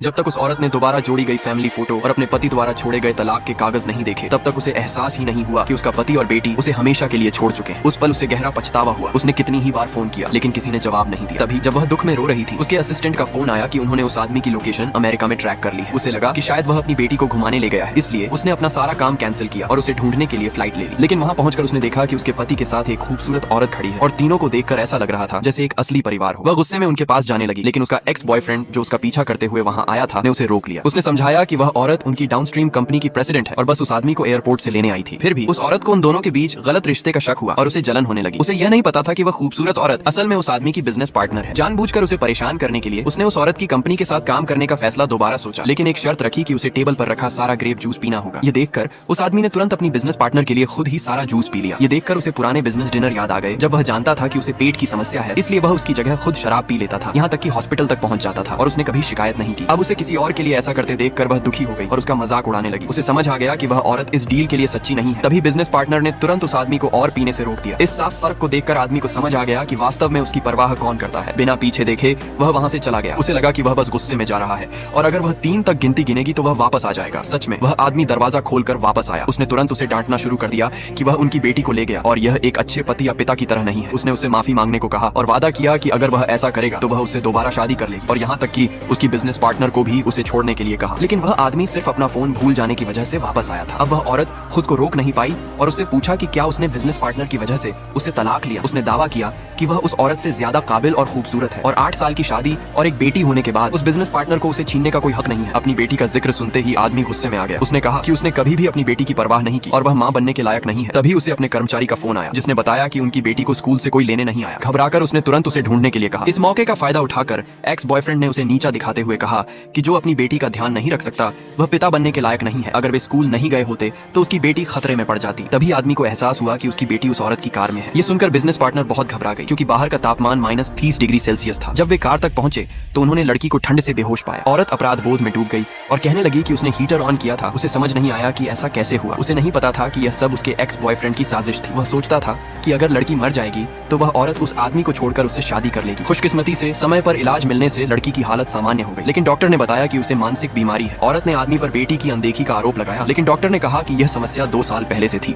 जब तक उस औरत ने दोबारा जोड़ी गई फैमिली फोटो और अपने पति द्वारा छोड़े गए तलाक के कागज नहीं देखे, तब तक उसे एहसास ही नहीं हुआ कि उसका पति और बेटी उसे हमेशा के लिए छोड़ चुके हैं। उस पल उसे गहरा पछतावा हुआ। उसने कितनी ही बार फोन किया लेकिन किसी ने जवाब नहीं दिया। तभी जब वह दुख में रो रही थी, उसके असिस्टेंट का फोन आया कि उन्होंने उस आदमी की लोकेशन अमेरिका में ट्रैक कर ली है। उसे लगा कि शायद वह अपनी बेटी को घुमाने ले गया है, इसलिए उसने अपना सारा काम कैंसिल किया और उसे ढूंढने के लिए फ्लाइट ले ली। लेकिन वहाँ पहुंचकर उसने देखा कि उसके पति के साथ एक खूबसूरत औरत खड़ी है और तीनों को देखकर ऐसा लग रहा था जैसे एक असली परिवार हो। वह गुस्से में उनके पास जाने लगी, लेकिन उसका एक्स बॉयफ्रेंड जो उसका पीछा करते हुए वहाँ आया था ने उसे रोक लिया। उसने समझाया कि वह औरत उनकी डाउनस्ट्रीम कंपनी की प्रेसिडेंट है और बस उस आदमी को एयरपोर्ट से लेने आई थी। फिर भी उस औरत को उन दोनों के बीच गलत रिश्ते का शक हुआ और उसे जलन होने लगी। उसे यह नहीं पता था कि वह खूबसूरत औरत असल में उस आदमी की बिजनेस पार्टनर है। जानबूझकर उसे परेशान करने के लिए उसने उस औरत की कंपनी के साथ काम करने का फैसला दोबारा सोचा, लेकिन एक शर्त रखी कि उसे टेबल पर रखा सारा ग्रेप जूस पीना होगा। ये देखकर उस आदमी ने तुरंत अपनी बिजनेस पार्टनर के लिए खुद ही सारा जूस पी लिया। ये देखकर उसे पुराने बिजनेस डिनर याद आ गए, जब वह जानता था कि उसे पेट की समस्या है, इसलिए वह उसकी जगह खुद शराब पी लेता था, यहाँ तक कि हॉस्पिटल तक पहुंच जाता था और उसने कभी शिकायत नहीं की। अब उसे किसी और के लिए ऐसा करते देखकर वह दुखी हो गई और उसका मजाक उड़ाने लगी। उसे समझ आ गया कि वह औरत इस डील के लिए सच्ची नहीं है। तभी बिजनेस पार्टनर ने तुरंत उस आदमी को और पीने से रोक दिया। इस साफ फर्क को देखकर आदमी को समझ आ गया कि वास्तव में उसकी परवाह कौन करता है। बिना पीछे देखे वह वहाँ से चला गया। उसे लगा कि वह बस गुस्से में जा रहा है और अगर वह 3 तक गिनती गिनेगी तो वह वापस आ जाएगा। सच में वह आदमी दरवाजा खोलकर वापस आया। उसने तुरंत उसे डांटना शुरू कर दिया कि वह उनकी बेटी को ले गया और यह एक अच्छे पति या पिता की तरह नहीं है। उसने उसे माफी मांगने को कहा और वादा किया कि अगर वह ऐसा करेगा तो वह उससे दोबारा शादी कर लेगी और यहाँ तक कि उसकी बिजनेस पार्टनर को भी उसे छोड़ने के लिए कहा। लेकिन वह आदमी सिर्फ अपना फोन भूल जाने की वजह से वापस आया था। अब वह औरत खुद को रोक नहीं पाई और उससे पूछा कि क्या उसने बिजनेस पार्टनर की वजह से उसे तलाक लिया। उसने दावा किया कि वह उस औरत से ज्यादा काबिल और खूबसूरत है और 8 साल की शादी और एक बेटी होने के बाद उस बिजनेस पार्टनर को उसे छीनने का कोई हक नहीं है। अपनी बेटी का जिक्र सुनते ही आदमी गुस्से में आ गया। उसने कहा कि उसने कभी भी अपनी बेटी की परवाह नहीं की और वह मां बनने के लायक नहीं है। तभी उसे अपने कर्मचारी का फोन आया जिसने बताया कि उनकी बेटी को स्कूल से कोई लेने नहीं आया। घबराकर उसने तुरंत उसे ढूंढने के लिए कहा। इस मौके का फायदा उठाकर एक्स बॉयफ्रेंड ने उसे नीचा दिखाते हुए कहा कि जो अपनी बेटी का ध्यान नहीं रख सकता वह पिता बनने के लायक नहीं है। अगर वे स्कूल नहीं गए होते तो उसकी बेटी खतरे में पड़ जाती। तभी आदमी को एहसास हुआ कि उसकी बेटी उस औरत की कार में है। ये सुनकर बिजनेस पार्टनर बहुत घबरा गई क्योंकि बाहर का तापमान -30 डिग्री सेल्सियस था। जब वे कार तक पहुंचे तो उन्होंने लड़की को ठंड से बेहोश पाया। औरत अपराध बोध में डूब गई और कहने लगी कि उसने हीटर ऑन किया था। उसे समझ नहीं आया कि ऐसा कैसे हुआ। उसे नहीं पता था कि यह सब उसके एक्स बॉयफ्रेंड की साजिश थी। वह सोचता था कि अगर लड़की मर जाएगी तो वह औरत उस आदमी को छोड़कर उससे शादी कर लेगी। खुशकिस्मती से समय पर इलाज मिलने से लड़की की हालत सामान्य हो गई, लेकिन डॉक्टर ने बताया कि उसे मानसिक बीमारी है। औरत ने आदमी पर बेटी की अनदेखी का आरोप लगाया, लेकिन डॉक्टर ने कहा कि यह समस्या 2 साल पहले से थी।